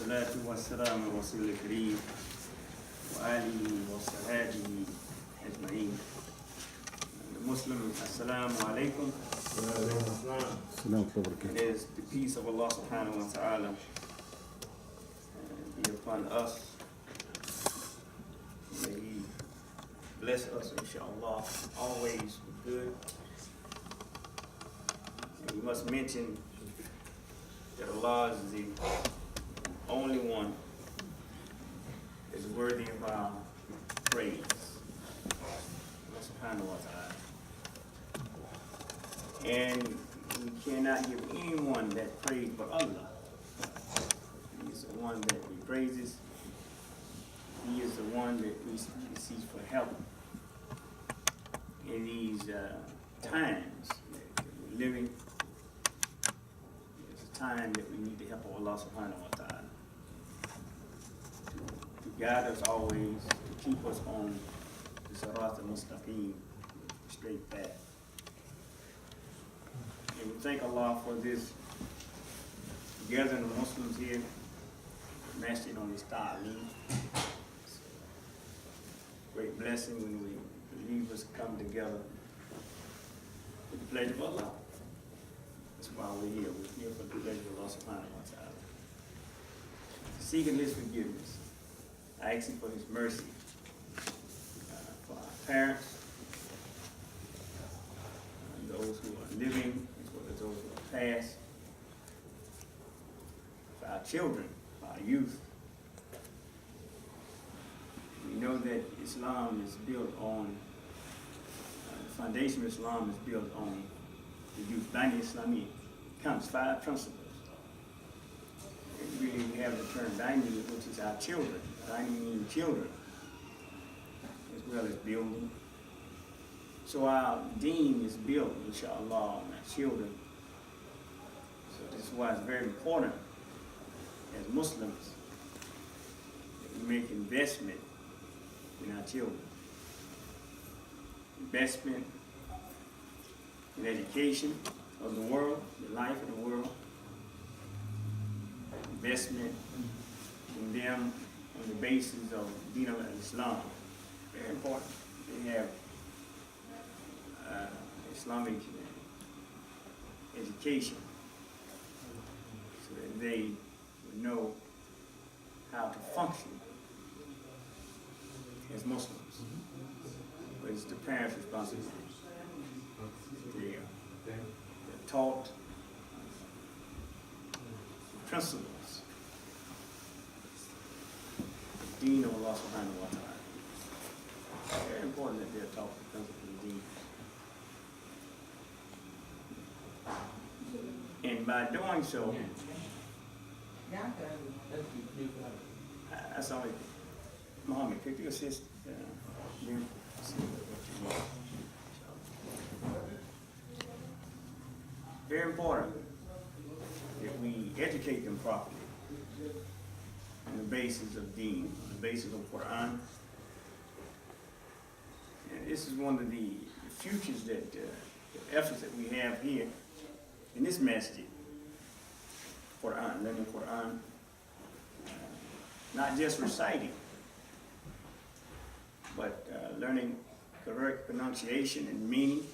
والصلاة والسلام على رسول الكريم وآله وصحبه أجمعين. Muslim, Assalamu alaikum. It is the peace of Allah subhanahu wa ta'ala be upon us. May He bless us, inshallah, always with good. And we must mention that Allah is the only one that is worthy of our praise. Allah subhanahu wa ta'ala. And we cannot give anyone that praise but Allah. He is the one that we praises. He is the one that we seek for help in these times that we're living. It's a time that we need the help of Allah subhanahu wa ta'ala to guide us always, to keep us on the Sirat al-Mustaqim, the straight path. And we thank Allah for this gathering of Muslims here, Masjid on this ta'aleem. It's a great blessing when we believers come together with the pleasure of Allah. That's why we're here. We're here for the pleasure of Allah subhanahu wa ta'ala. Seeking His forgiveness, asking for His mercy for our parents, those who are living, those who are past, for our children, for our youth. We know that Islam is built on, the foundation of Islam is built on the youth. Bani Islami comes 5 principles. And really we have the term Bani, which is our children. Bani means children, as well as building. So our deen is built, inshallah, on our children. So this is why it's very important as Muslims that we make investment in our children. Investment in education of the world, the life of the world. Investment in them on the basis of Deen al-Islam. Very important. They have Islamic education so that they would know how to function as Muslims. But it's the parents' responsibility. They're taught the principles of Deen of Allah subhanahu wa ta'ala. Very important that they're taught the principles of Deen. And by doing so, that's only Muhammad, could you assist? Very important that we educate them properly on the basis of Deen, on the basis of Quran. And this is one of the futures that the efforts that we have here in this masjid. Quran, learning Quran, not just reciting, but learning correct pronunciation and meaning,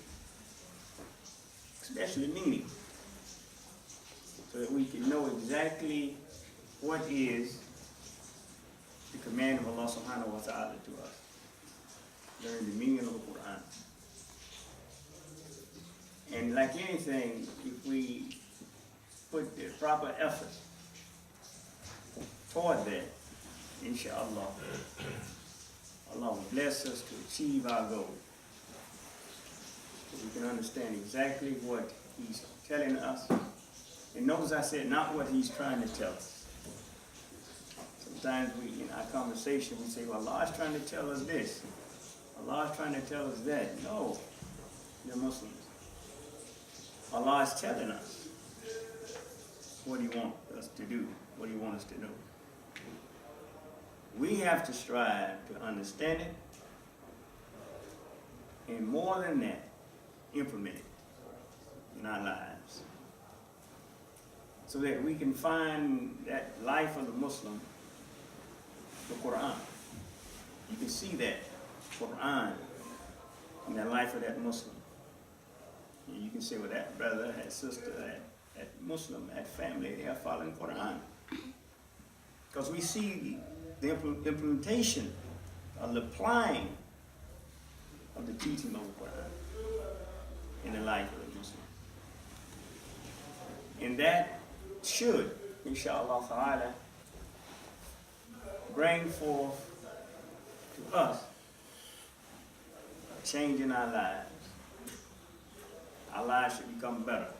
especially meaning, so that we can know exactly what is the command of Allah subhanahu wa ta'ala to us. Learn the meaning of the Quran. And like anything, if we put the proper effort toward that, inshallah, Allah will bless us to achieve our goal. So we can understand exactly what He's telling us. And notice I said not what He's trying to tell us. Sometimes in our conversation, we say, well, Allah is trying to tell us this. Allah is trying to tell us that. No, they're Muslims. Allah is telling us what He wants us to do, what He wants us to know. We have to strive to understand it, and more than that, implement it in our lives, so that we can find that life of the Muslim the Quran. You can see that Quran in the life of that Muslim. And you can say, well, that brother, that sister, that Muslim, that family, they are following Quran. Because we see the implementation of the applying of the teaching of the Quran in the life of the Muslim. And that should, inshallah ta'ala, bring forth to us a change in our lives. Our lives should become better.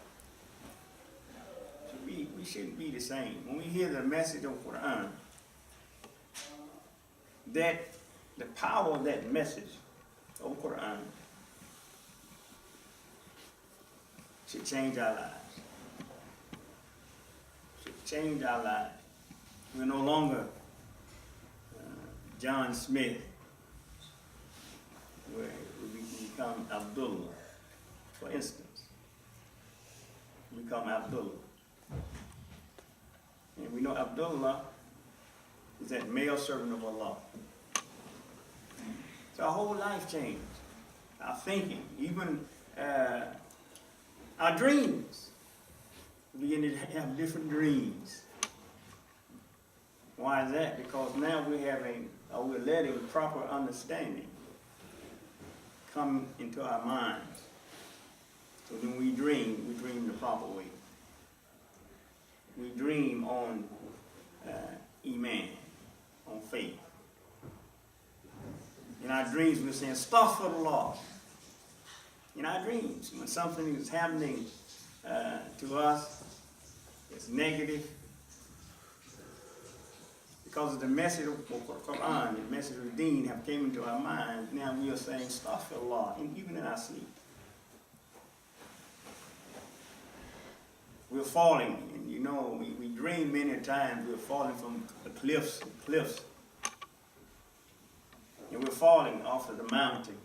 We shouldn't be the same. When we hear the message of Quran, that the power of that message of Quran should change our lives. Should change our lives. We're no longer John Smith, where we become Abdullah, for instance. We become Abdullah. And we know Abdullah is that male servant of Allah. So our whole life changed. Our thinking, even our dreams. We begin to have different dreams. Why is that? Because now we're letting proper understanding come into our minds. So when we dream the proper way. We dream on Iman, on faith. In our dreams, we're saying, Astaghfirullah. In our dreams, when something is happening to us, it's negative. Because of the message of the Quran, the message of the Deen have came into our minds, now we are saying, Astaghfirullah, and even in our sleep. We're falling, and you know, we dream many times we're falling from the cliffs. And we're falling off of the mountain.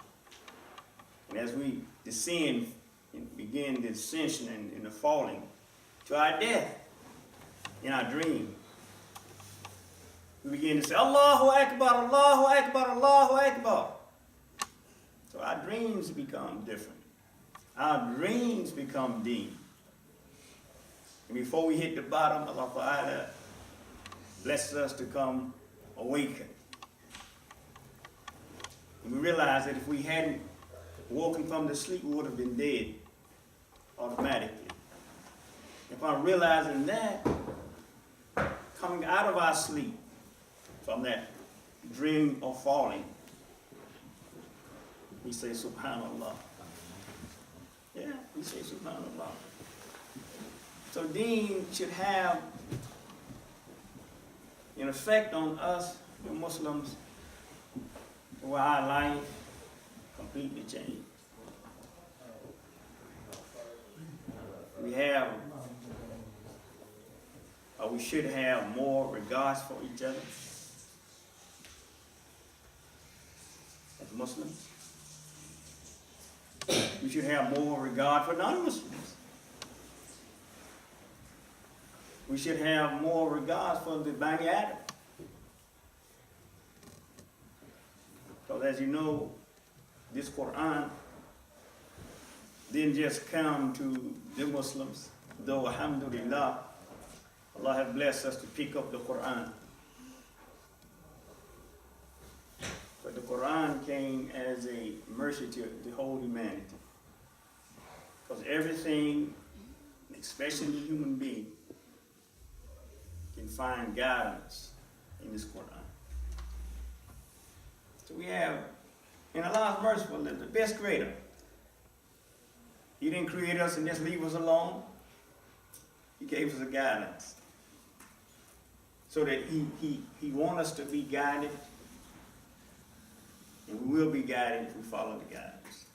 And as we descend and begin the descension and the falling to our death in our dream, we begin to say, Allahu Akbar, Allahu Akbar, Allahu Akbar. So our dreams become different. Our dreams become Deen. And before we hit the bottom, Allah Ta'ala blesses us to come awakened. And we realize that if we hadn't woken from the sleep, we would have been dead automatically. Upon realizing that, coming out of our sleep from that dream of falling, we say Subhanallah. Yeah, we say Subhanallah. So Deen should have an effect on us, the Muslims, where our life completely changed. We should have more regards for each other as Muslims. We should have more regard for non-Muslims. We should have more regard for the Bani Adam. Because as you know, this Quran didn't just come to the Muslims, though alhamdulillah, Allah has blessed us to pick up the Quran. But the Quran came as a mercy to the whole humanity. Because everything, especially the human being, can find guidance in this Quran. So we have, and Allah is merciful, the best creator. He didn't create us and just leave us alone. He gave us a guidance. So that he wants us to be guided, and we will be guided if we follow the guidance.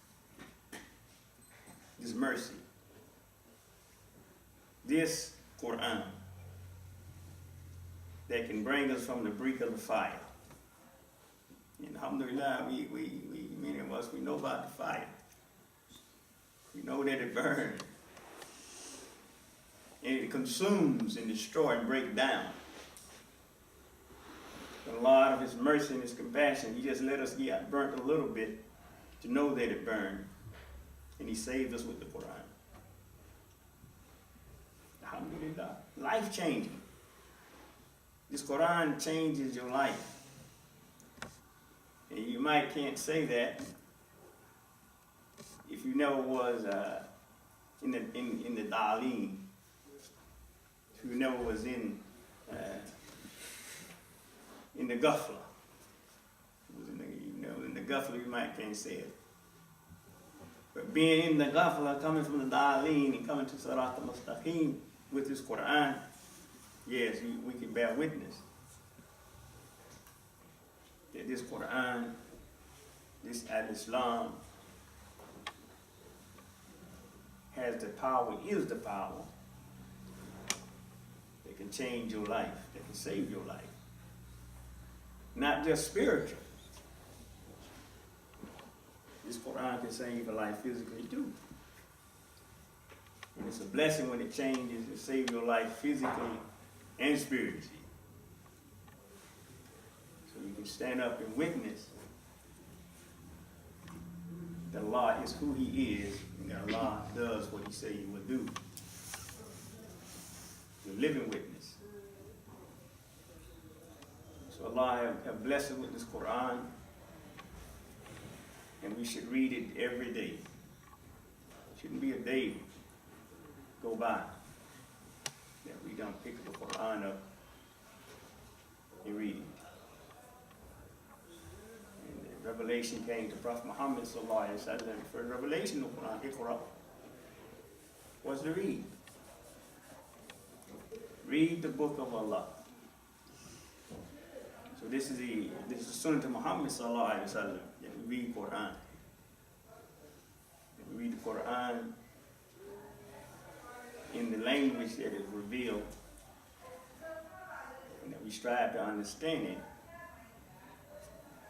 His mercy. This Quran that can bring us from the brink of the fire. And alhamdulillah, many of us, we know about the fire. We know that it burns. And it consumes and destroys and breaks down. out of his mercy and his compassion, he just let us get burnt a little bit to know that it burned. And he saved us with the Quran. Alhamdulillah. Life changing. This Quran changes your life. And you might can't say that if you never was in the Da'aleem. If you never was in the Ghafla. In the Ghafla you might can't say it. But being in the Ghafla, coming from the Da'aleem and coming to Sirat al-Mustaqim with this Quran, yes, we can bear witness that this Quran, this Al-Islam, has the power, is the power that can change your life, that can save your life. Not just spiritual. This Quran can save your life physically too. And it's a blessing when it changes and saves your life physically and spiritually. So you can stand up and witness that Allah is who He is, and that Allah does what He said He would do. You're a living witness. So Allah have blessed us with this Quran, and we should read it every day. It shouldn't be a day go by that we don't pick the Quran up and read it. And the revelation came to Prophet Muhammad sallallahu alaihi wasallam. The first revelation of the Quran, Iqra, was to read. Read the book of Allah. So this is the Sunnah to Muhammad sallallahu alaihi wasallam. That we read Quran. That we read the Quran in the language that is revealed, and that we strive to understand it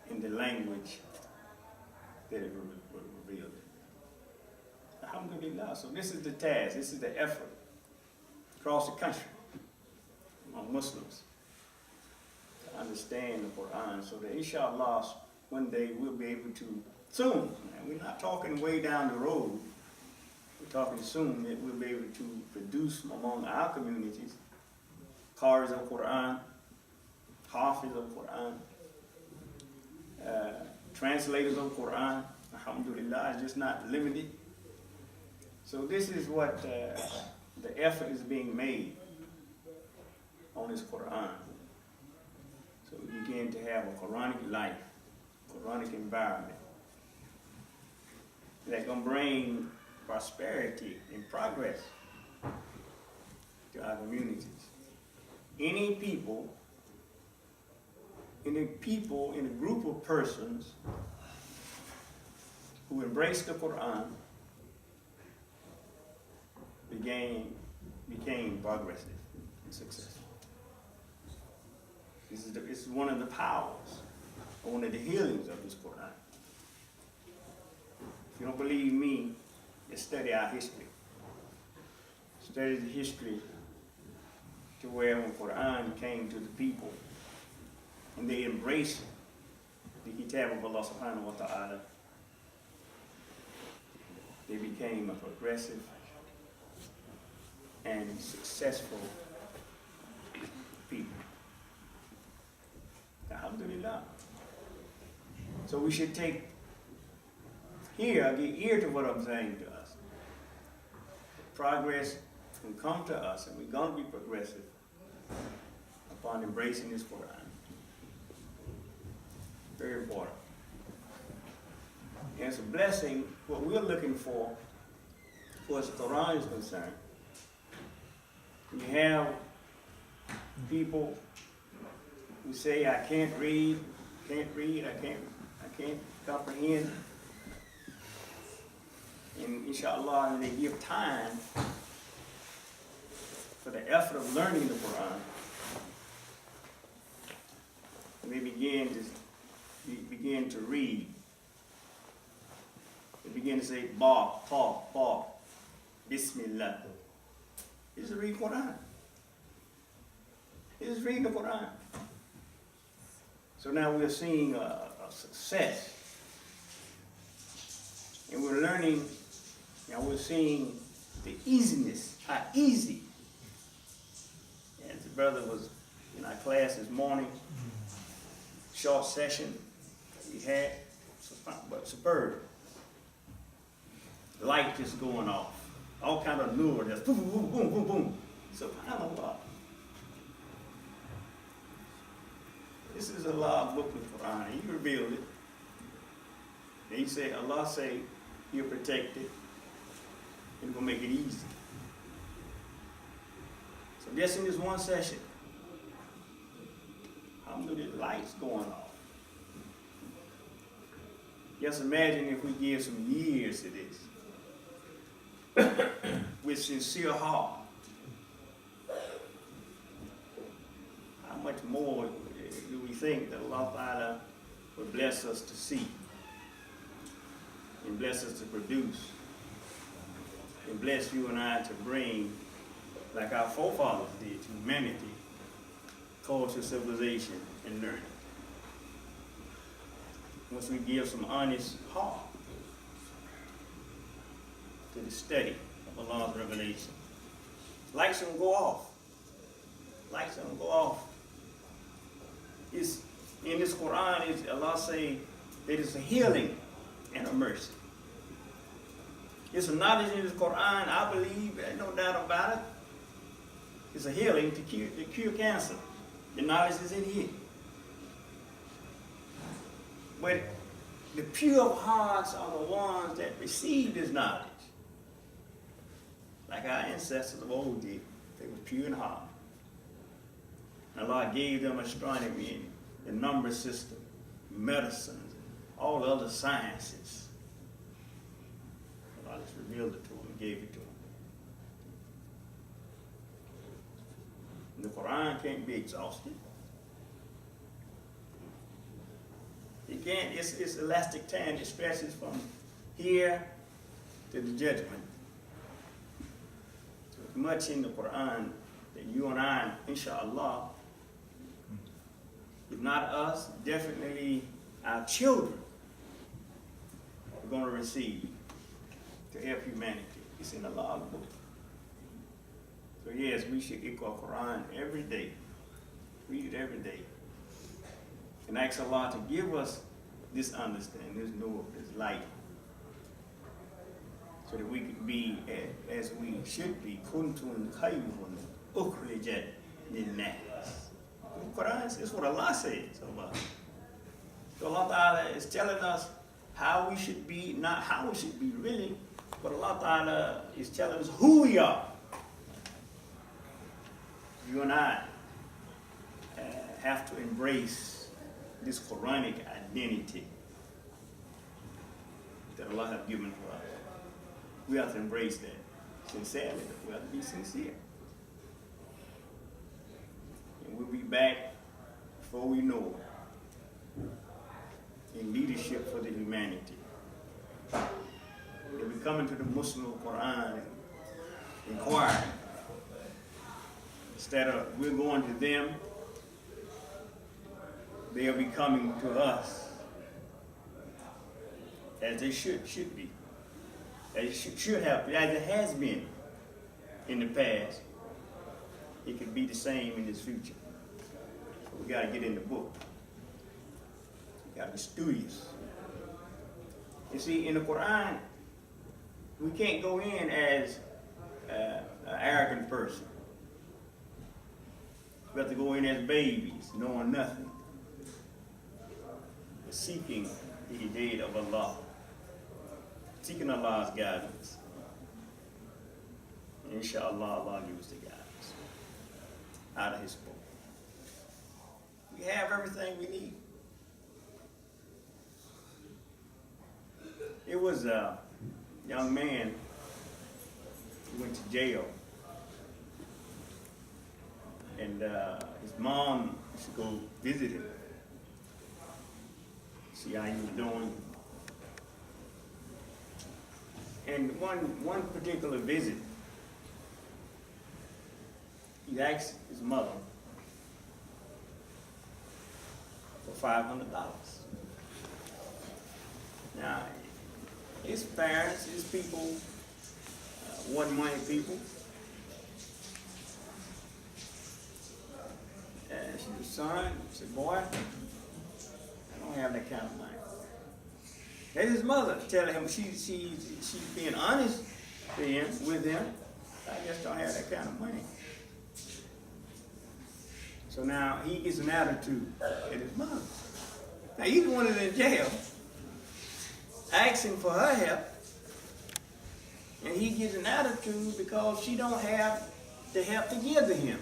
in the language that is revealed. Alhamdulillah. So this is the task, this is the effort across the country among Muslims to understand the Quran, so that inshallah one day we'll be able to soon, and we're not talking way down the road, we're talking soon that we'll be able to produce among our communities Qaris of Quran, Hafiz of Quran, translators of Quran. Alhamdulillah, it's just not limited. So this is what the effort is being made on this Quran. So we begin to have a Quranic life, Quranic environment that's going to bring prosperity and progress to our communities. Any people, in a group of persons who embraced the Quran became progressive and successful. This is one of the powers, or one of the healings of this Quran. If you don't believe me, just study our history. Study the history to where when Quran came to the people and they embraced the Kitab of Allah subhanahu wa ta'ala, they became a progressive and successful people. Alhamdulillah. So we should get ear to what I'm saying to us. Progress can come to us, and we're going to be progressive upon embracing this Quran. Very important. And it's a blessing. What we're looking for as the Quran is concerned, we have people who say, I can't read, I can't comprehend. And inshallah, they give time for the effort of learning the Quran. And they begin to read. They begin to say, Ba, Ta, Bismillah. This is reading Quran. This is reading the Quran. So now we're seeing a success. And we're learning, now we're seeing the easiness, how easy. And the brother was in our class this morning, short session he had, but superb. Light just going off. All kind of lure, just boom, boom, boom, boom, boom. SubhanAllah. This is Allah's book of the Quran. He revealed it. And he said, Allah say, He'll protect it. And gonna make it easy. So just in this one session, how many lights going off? Just imagine if we give some years to this. With sincere heart. How much more do we think that Allah Ta'ala will bless us to see? And bless us to produce? And bless you and I to bring, like our forefathers did, humanity, culture, civilization, and learning. Once we give some honest heart to the study of Allah's revelation. Lights don't go off. Lights don't go off. It's, in this Quran, Allah say that it's a healing and a mercy. It's a knowledge in this Quran, I believe, there's no doubt about it. It's a healing to cure cancer. The knowledge is in here. But the pure hearts are the ones that receive this knowledge. Like our ancestors of old did. They were pure in heart. Allah gave them astronomy and the number system, medicine, all the other sciences. Allah just revealed it to them and gave it to them. And the Quran can't be exhausted. It can't, it's elastic time. It stretches from here to the judgment. So there's much in the Quran that you and I, inshallah, if not us, definitely our children are going to receive to help humanity. It's in Allah's book. So yes, we should equal Quran every day. Read it every day. And ask Allah to give us this understanding, this nur, this light, so that we can be as we should be. Kuntun khayrun ukhrijat lin-nas. Quran is what Allah says. So Allah Ta'ala is telling us how we should be, not how we should be really, but Allah Ta'ala is telling us who we are. You and I have to embrace this Quranic identity that Allah has given to us. We have to embrace that sincerely. We have to be sincere. And we'll be back before we know it in leadership for the humanity. They'll be coming to the Muslim Quran and inquiring. Instead of we're going to them, they'll be coming to us as they should be, as it should have, as it has been in the past. It could be the same in this future. So we got to get in the book. We got to be studious. You see, in the Quran, we can't go in as an arrogant person. We have to go in as babies, knowing nothing, seeking the hidayah of Allah, seeking Allah's guidance. Inshallah, Allah gives the guidance out of His book. We have everything we need. It was a young man who went to jail, and his mom used to go visit him, see how he was doing. And one particular visit, he asked his mother for for $500. Now, his parents, his people, one money people. And she son said, boy, I don't have that kind of money. That's his mother telling him she's being honest with him. I just don't have that kind of money. So now he gets an attitude at his mother. Now he's the one that's in jail, asking for her help, and he gets an attitude because she don't have the help to give to him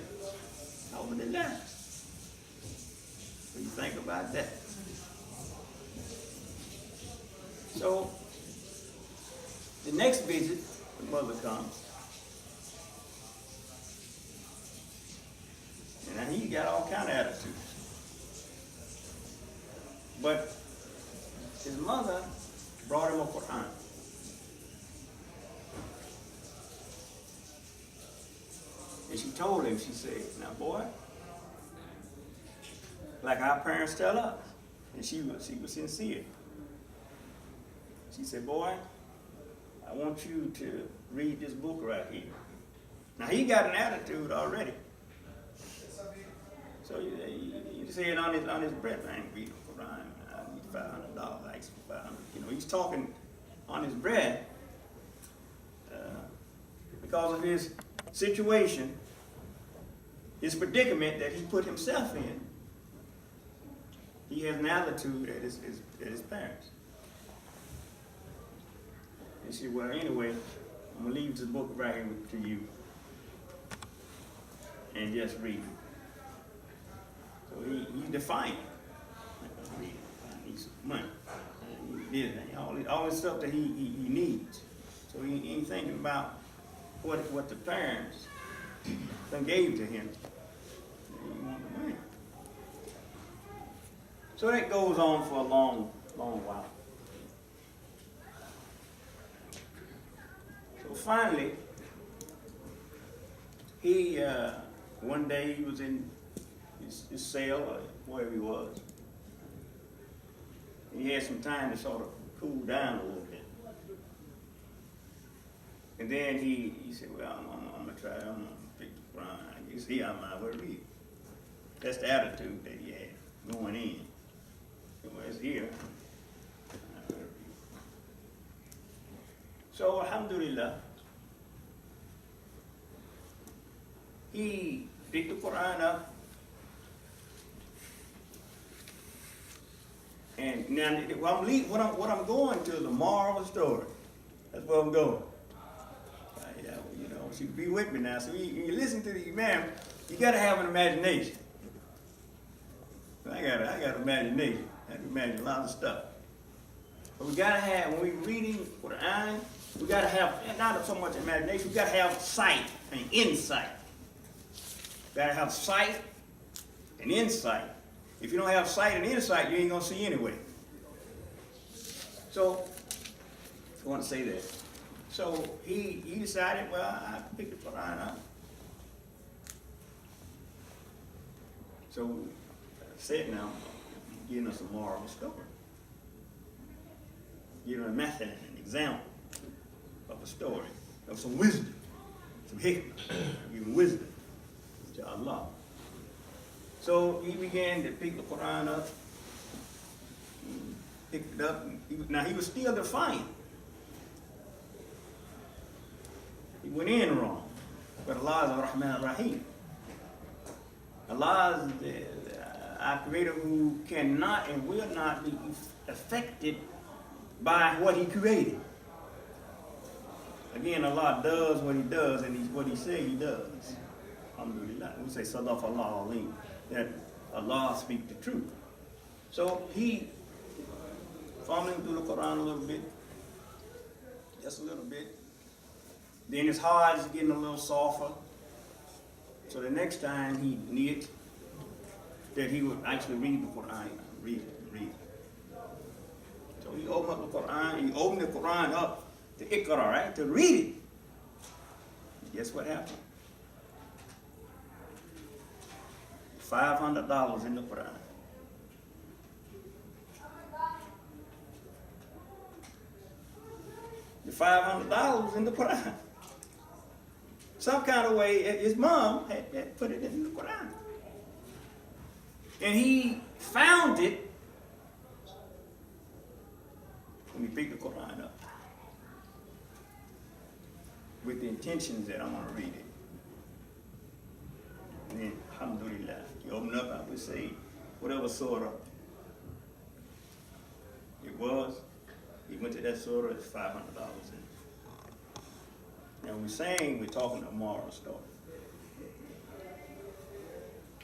over the line. What do you think about that? So the next visit, the mother comes. And he got all kind of attitudes. But his mother brought him a Quran. And she told him, she said, now boy, like our parents tell us, and she was sincere. She said, boy, I want you to read this book right here. Now he got an attitude already. So you say it on his breath, I ain't reading the Quran, I need $500, I asked for $500. You know, he's talking on his breath because of his situation, his predicament that he put himself in. He has an attitude at his parents. And she said, well, anyway, I'm going to leave this book right here to you and just read it. So he's defiant. I need some money. He did all this stuff that he needs. So he ain't thinking about what the parents done gave to him. He want the money. So that goes on for a long while. So finally, he one day he was in his cell or wherever he was. He had some time to sort of cool down a little bit. And then he said, well, I'm going to try, I'm going to pick the Quran. I guess I might well read. That's the attitude that he had going in. It was here. So, alhamdulillah, he picked the Quran up. And now, what I'm going to is a moral of the story. That's where I'm going. You know, she be with me now. So when you listen to the Imam, you got to have an imagination. I got imagination. I can imagine a lot of stuff. But we got to have, when we're reading Quran, we got to have not so much imagination. We got to have sight and insight. Got to have sight and insight. If you don't have sight and insight, you ain't going to see anyway. So, I want to say that. So, he decided, well, I picked the Quran up. So, I said now, I'm giving us a moral story. Giving a method, an example of a story, of some wisdom, some hikmah, giving wisdom to Allah. So he began to pick the Quran up, picked it up. Now he was still defiant. He went in wrong, but Allah is Ar-Rahman Ar-Rahim. Allah is our Creator who cannot and will not be affected by what He created. Again, Allah does what He does, and what He says He does. Alhamdulillah. We say Sadaq Allah Alim, that Allah speaks the truth. So he, fumbling through the Quran a little bit, just a little bit. Then his heart is getting a little softer. So the next time he needed that he would actually read the Quran, read it. So he opened up the Quran, he opened the Quran up to Iqra, right? To read it. Guess what happened? $500 in the Quran. The $500 was in the Quran. Some kind of way, his mom had put it in the Quran. And he found it when he picked the Quran up with the intentions that I'm going to read it. And then, alhamdulillah, he opened up, I would say, whatever surah it was, he went to that surah, it's $500 in it. Now we're saying we're talking a moral story.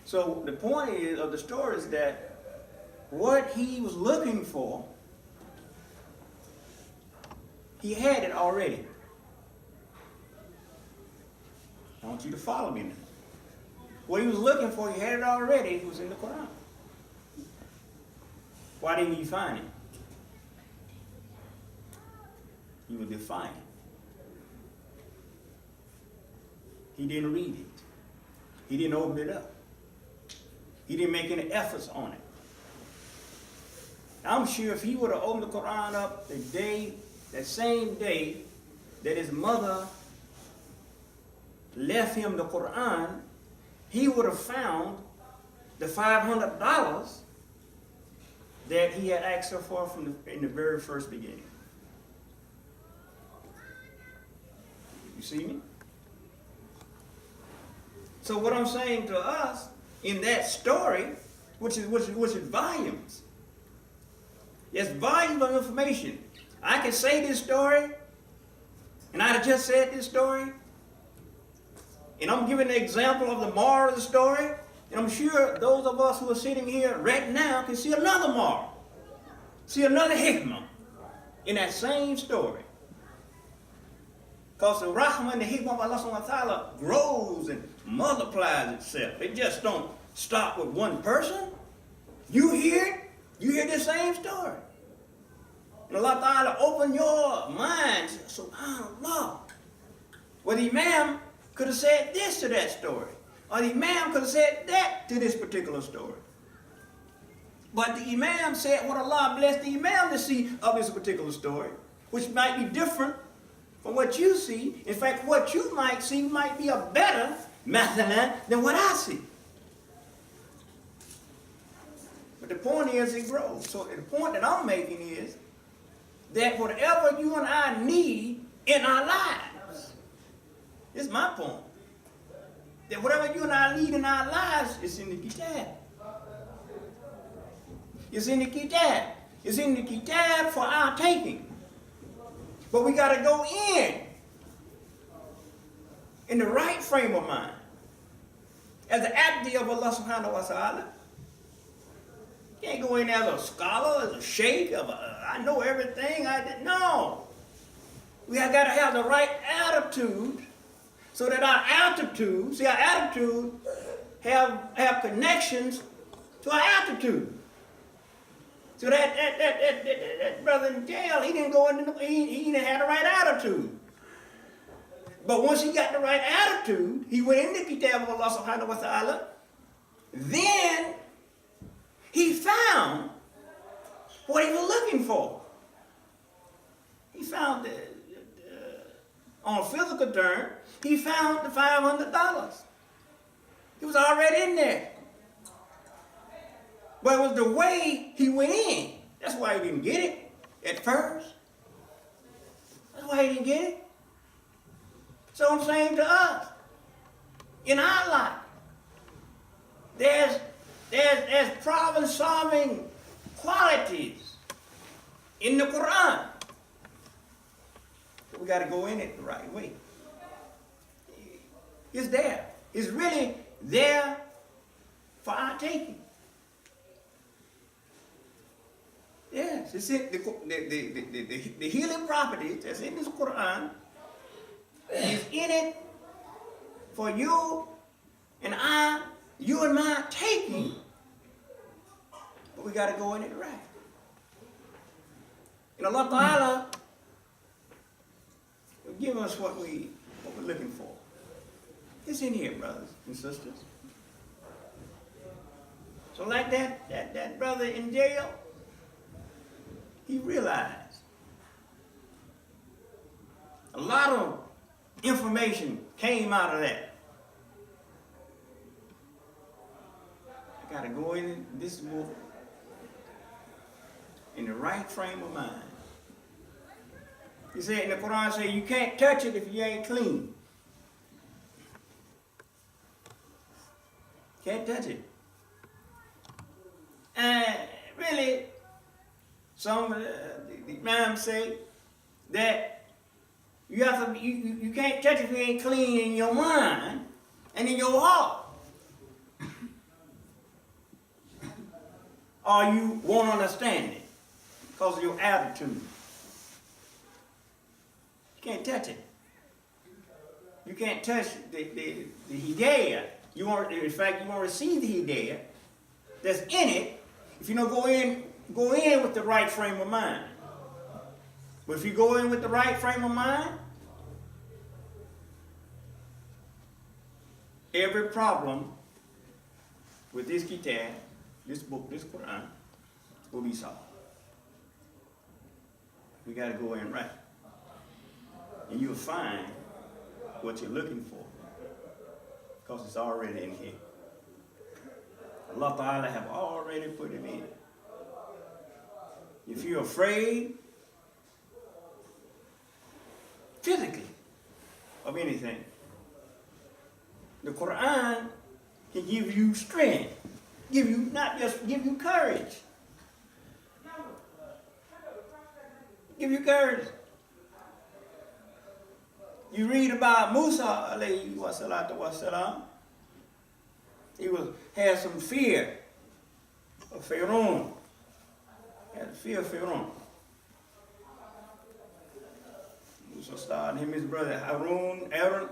So the point of the story is that what he was looking for, he had it already. I want you to follow me now. What he was looking for, he had it already. It was in the Quran. Why didn't he find it? He was defiant. He didn't read it. He didn't open it up. He didn't make any efforts on it. I'm sure if he would have opened the Quran up that same day that his mother left him the Quran, he would have found the $500 that he had asked her for in the very first beginning. You see me? So what I'm saying to us in that story, which is volumes. There's volumes of information. I can say this story, and I just said this story, and I'm giving an example of the moral of the story, and I'm sure those of us who are sitting here right now can see another moral, see another hikmah in that same story. Because the rahmah and the hikmah of Allah subhanahu wa ta'ala grows and multiplies itself. It just don't stop with one person. You hear the same story. And Allah ta'ala open your mind. SubhanAllah. Well, the Imam could have said this to that story. Or the Imam could have said that to this particular story. But the Imam said what Allah blessed the Imam to see of this particular story, which might be different from what you see. In fact, what you might see might be a better method than what I see. But the point is, it grows. So the point that I'm making is that whatever you and I need in our lives, this is my point, that whatever you and I need in our lives is in the Kitab. It's in the Kitab. It's in the Kitab for our taking. But we got to go in the right frame of mind. As the abdi of Allah subhanahu wa ta'ala. You can't go in as a scholar, as a sheikh, I know everything. No. We have got to have the right attitude so that our attitude have connections to our attitude. So that brother in jail, he didn't go into, he didn't have the right attitude. But once he got the right attitude, he went in the Kitab of Allah subhanahu wa ta'ala, then he found what he was looking for. He found, on a physical term, he found the $500. It was already in there. But it was the way he went in. That's why he didn't get it at first. That's why he didn't get it. So I'm saying to us, in our life, there's problem-solving qualities in the Quran. But we got to go in it the right way. It's there. It's really there for our taking. Yes, it's in the healing properties that's in this Quran is in it for you and my taking. But we got to go in it right. And Allah Ta'ala will give us what we're looking for. It's in here, brothers and sisters. So like that brother in jail, he realized A lot of information came out of that. I got to go in this book in the right frame of mind. He said in the Quran, say you can't touch it if you ain't clean. Can't touch it. And really, some of the imams say that you have to, you can't touch it if you ain't clean in your mind and in your heart. Or you won't understand it because of your attitude. You can't touch it. You can't touch the hidayah. In fact, you won't receive the hidayah that's in it if you don't go in with the right frame of mind. But if you go in with the right frame of mind, every problem with this kitab, this book, this Quran, will be solved. We got to go in right. And you'll find what you're looking for, because it's already in here. Allah Ta'ala have already put it in. If you're afraid physically of anything, the Quran can give you strength, give you courage. Give you courage. You read about Musa alayhi wa salatu wa salam. He had some fear of Pharaoh. He had fear of Pharaoh. Musa started, him and his brother Aaron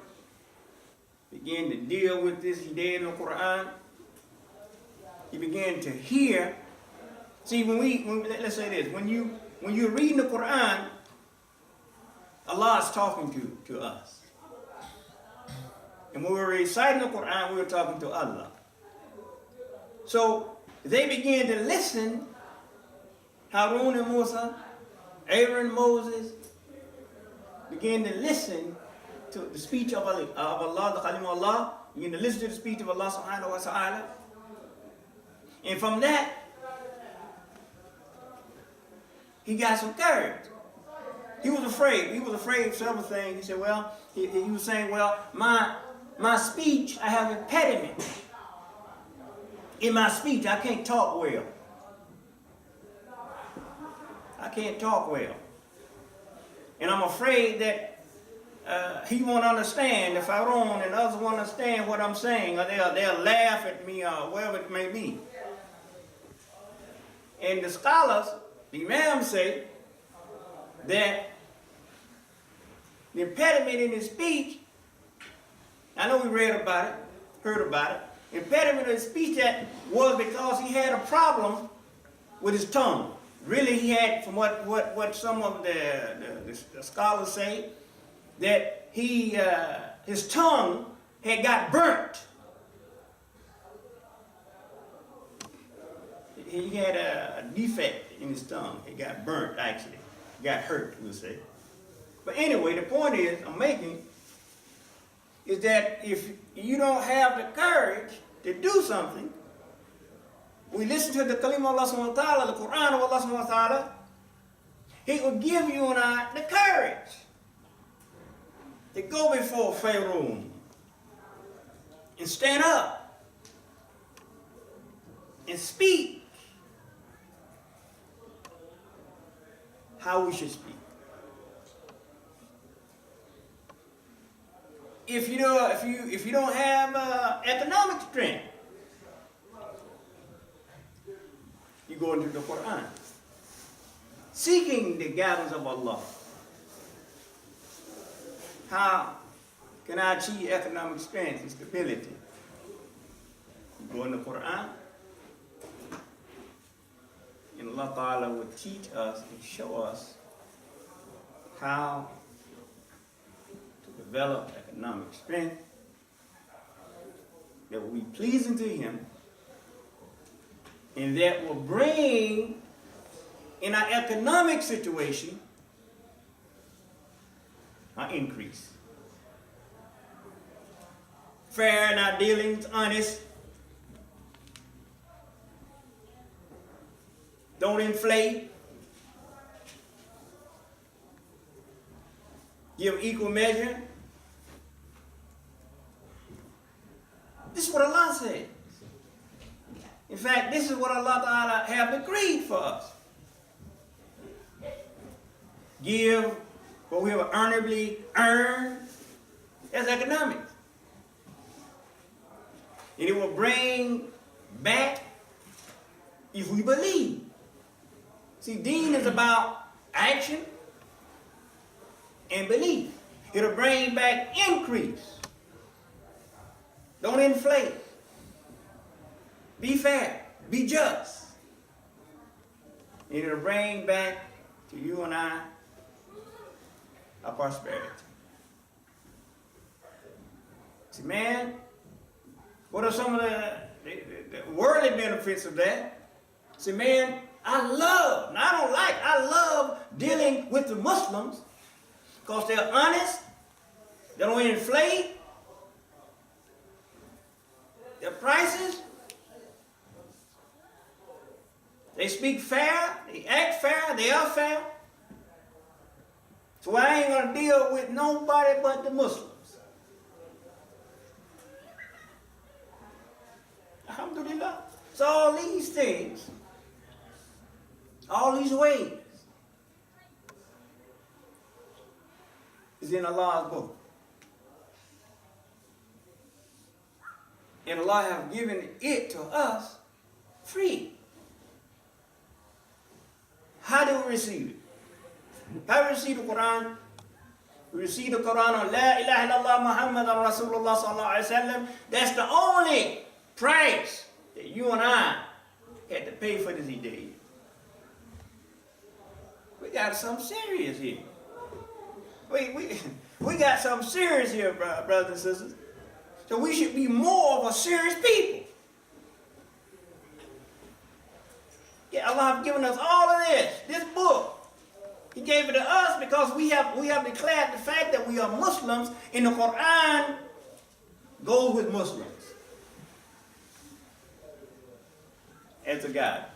began to deal with this. He did in the Quran. He began to hear. See, let's say this, when you're reading the Quran, Allah is talking to us. And when we were reciting the Quran, we were talking to Allah. So they began to listen. Harun and Musa, Aaron, Moses, began to listen to the speech of Allah, the Kalim of Allah. Began to listen to the speech of Allah subhanahu wa ta'ala. And from that, he got some courage. He was afraid. He was afraid of several things. He said, well, he was saying, well, my speech, I have impediment. In my speech, I can't talk well. I can't talk well. And I'm afraid that he won't understand, the Pharaoh and others won't understand what I'm saying, or they'll laugh at me, or whatever it may be. And the scholars, the imams say that the impediment in his speech, I know we read about it, heard about it, the impediment in his speech that was because he had a problem with his tongue. Really, he had, from what some of the scholars say, that his tongue had got burnt. He had a defect in his tongue. It got burnt, actually. Got hurt, we'll say. But anyway, the point I'm making is that if you don't have the courage to do something, we listen to the Kalim of Allah subhanahu wa ta'ala, the Quran of Allah subhanahu wa ta'ala, He will give you and I the courage to go before Pharaoh and stand up and speak how we should speak. If you don't have economic strength, you go into the Quran, seeking the guidance of Allah. How can I achieve economic strength and stability? You go in the Quran, and Allah Ta'ala will teach us and show us how to develop economic strength that will be pleasing to Him, and that will bring in our economic situation or increase. Fair in our dealings, honest. Don't inflate. Give equal measure. This is what Allah said. In fact, this is what Allah Ta'ala have decreed for us. Give what we have earnestly earned. That's economics. And it will bring back if we believe. See, deen is about action and belief. It'll bring back increase. Don't inflate. Be fair. Be just. And it'll bring back to you and I our prosperity. See, man, what are some of the worldly benefits of that? See, man, I love dealing with the Muslims because they're honest, they don't inflate their prices, they speak fair, they act fair, they are fair. So I ain't going to deal with nobody but the Muslims. Alhamdulillah. So all these things, all these ways, is in Allah's book. And Allah have given it to us free. How do we receive it? How do we receive the Quran? We receive the Quran on La ilaha illallah Muhammadan Rasulullah sallallahu alaihi wasallam. That's the only price that you and I had to pay for this day. We got something serious here. We got something serious here, brothers and sisters. So we should be more of a serious people. Yeah, Allah has given us all of this book. He gave it to us because we have declared the fact that we are Muslims, and the Quran goes with Muslims as a guidance.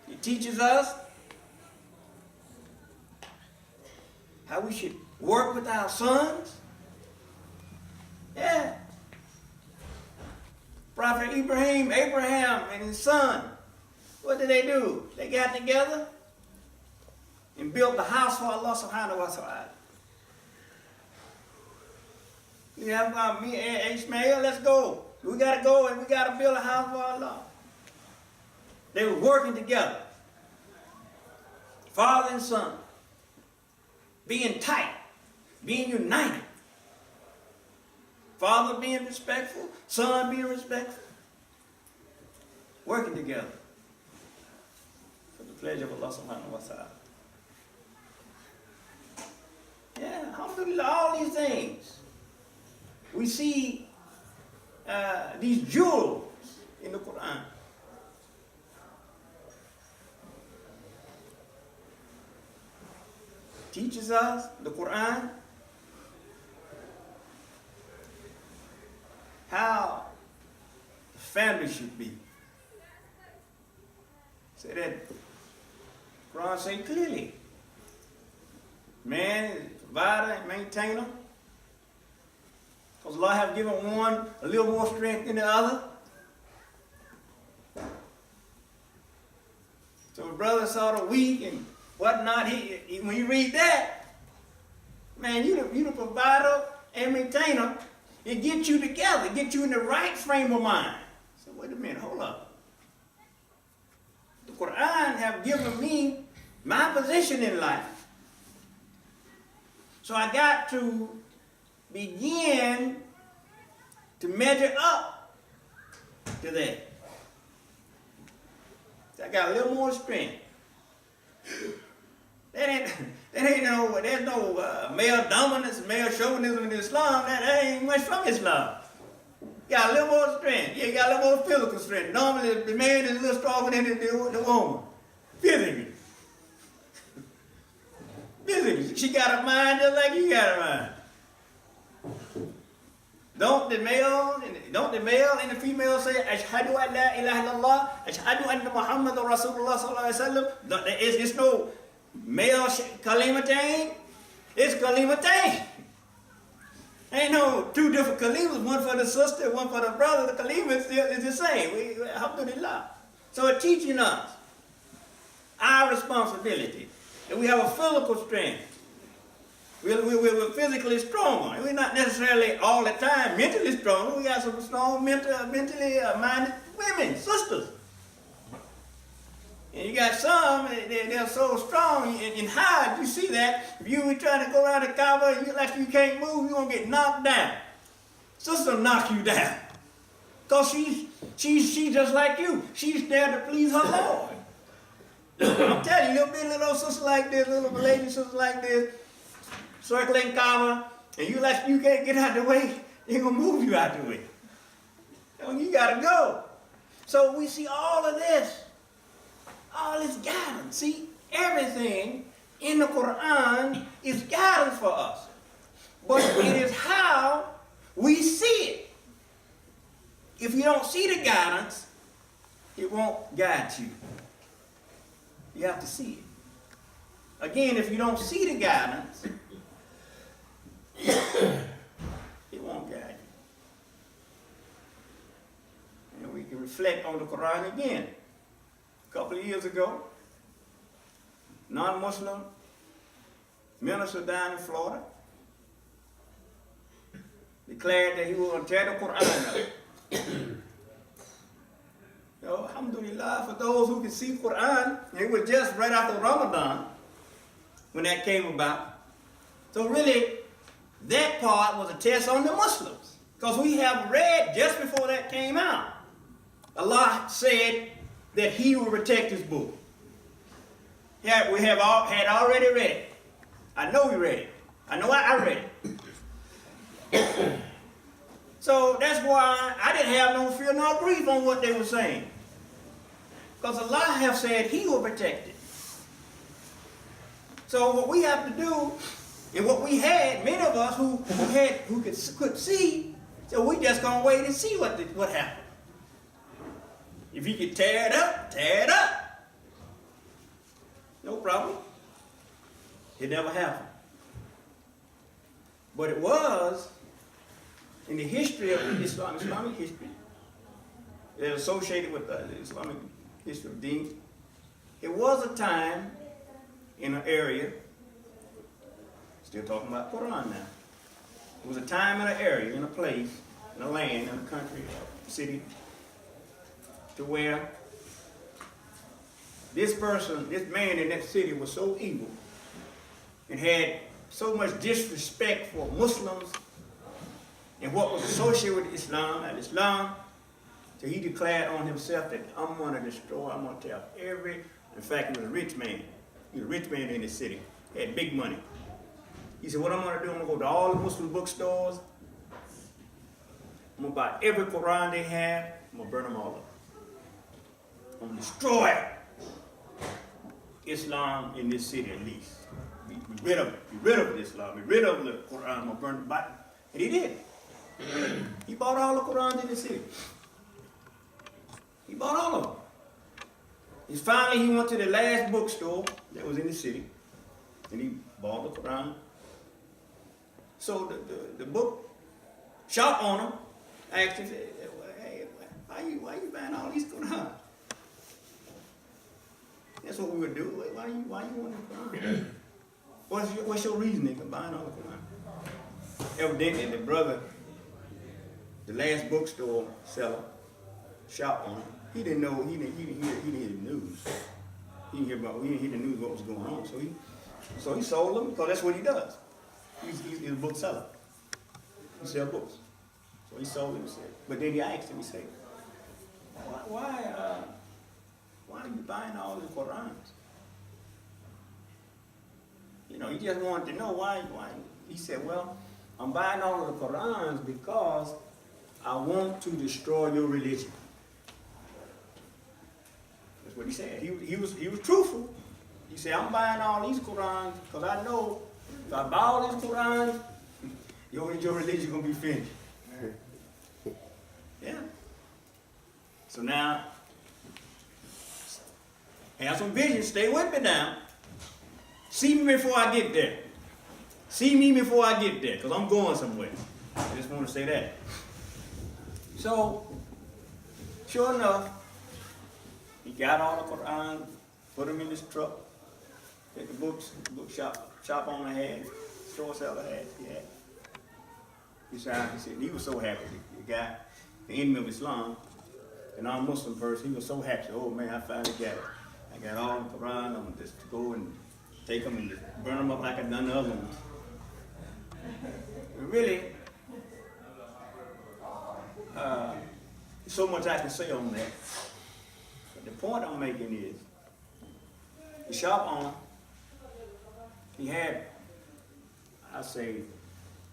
It teaches us how we should work with our sons. Yeah. Prophet Abraham and his son, what did they do? They got together and built the house for Allah subhanahu wa ta'ala. You have me and Ishmael, let's go. We got to go and we got to build a house for Allah. They were working together. Father and son. Being tight. Being united. Father being respectful. Son being respectful. Working together. For the pleasure of Allah subhanahu wa ta'ala. Yeah, alhamdulillah, all these things. We see these jewels in the Quran. Teaches us, the Quran, how the family should be. Say that the Quran says clearly. Man is provider and maintainer. Because Allah have given one a little more strength than the other. So a brother sort of weak and whatnot, he when you read that, man, you the provider and maintainer, it gets you together, it gets you in the right frame of mind. So wait a minute, hold up. The Quran have given me my position in life. So I got to begin to measure up to that. So I got a little more strength. There's no male dominance, male chauvinism in Islam. That ain't much from Islam. You got a little more strength. You got a little more physical strength. Normally, the man is a little stronger than the woman, physically. She got a mind just like you got a mind. Don't the male and the female say, Ashhadu an la ilaha illallah, Ashhadu anna Muhammadur Rasulullah sallallahu alaihi wasallam? It's no male kalimatain. It's kalimatain. Ain't no two different kalimas, one for the sister, one for the brother. The kalima is the same. Alhamdulillah. So it's teaching us our responsibility. And we have a physical strength. We're physically stronger. We're not necessarily all the time mentally strong. We got some strong mentally minded women, sisters. And you got some, they're so strong and hard. You see that. If you were trying to go around the Kaaba and you like you can't move, you're going to get knocked down. Sister will knock you down. Because she's just like you. She's there to please her Lord. I'm telling you, little sister like this, little lady sister like this, circling Kaaba, and you can't get out the way, they're going to move you out the way. So you got to go. So we see all of this. All this guidance. See, everything in the Quran is guidance for us. But it is how we see it. If you don't see the guidance, it won't guide you. You have to see it. Again, if you don't see the guidance, it won't guide you. And we can reflect on the Quran again. A couple of years ago, non-Muslim minister down in Florida declared that he was going to tear the Quran up. Alhamdulillah, for those who can see Quran, it was just right after Ramadan when that came about. So really, that part was a test on the Muslims. Because we have read just before that came out, Allah said that He will protect His book. Yeah, we had already read it. I know we read it. I know I read it. So that's why I didn't have no fear nor grief on what they were saying. Because Allah has said He will protect it. So what we have to do, and what we had, many of us who could see, so we just gonna wait and see what happened. If He could tear it up, tear it up. No problem. It never happened. But it was in the history of Islamic history, that associated with the Islamic history of Deen. It was a time in an area, still talking about Quran now. It was a time in an area, in a place, in a land, in a country, a city, to where this man in that city was so evil and had so much disrespect for Muslims and what was associated with Islam, so he declared on himself that I'm going to destroy, I'm going to tell in fact, he was a rich man. He was a rich man in the city, had big money. He said, what I'm going to do, I'm going to go to all the Muslim bookstores, I'm going to buy every Quran they have, I'm going to burn them all up. I'm going to destroy Islam in this city at least. Be rid of it. Be rid of Islam. Be rid of the Quran. I'm going to burn it back. And he did. He bought all the Qurans in the city. He bought all of them. And finally, he went to the last bookstore that was in the city, and he bought the Quran. So the book shop owner asked him, hey, why you buying all these Qurans? That's what we would do. Why you want the Quran? What's your reasoning for buying all the Quran? Evidently, the brother, the last bookstore seller, shop owner, he didn't know. He didn't hear the news. He didn't hear the news what was going on. So he sold them because that's what he does. He's a book seller. He sells books. So he sold them. But then he asked him. He said, why are you buying all the Qurans? He just wanted to know why. He said, well, I'm buying all of the Qurans because I want to destroy your religion. That's what he said. He was truthful. He said, I'm buying all these Qurans because I know If I buy all these Qurans, your religion gonna be finished. Yeah. So now, have some vision. Stay with me now. See me before I get there. See me before I get there, because I'm going somewhere. I just want to say that. So, sure enough, he got all the Quran, put them in his truck, get the bookshop owner had, store seller had, yeah. He said he was so happy. The guy, the enemy of Islam, a non-Muslim person, he was so happy. Oh man, I finally got it. I got all the Quran. I'm gonna just go and take them and just burn them up like I've done the other ones. But really, so much I can say on that. But the point I'm making is, the shop owner, he had,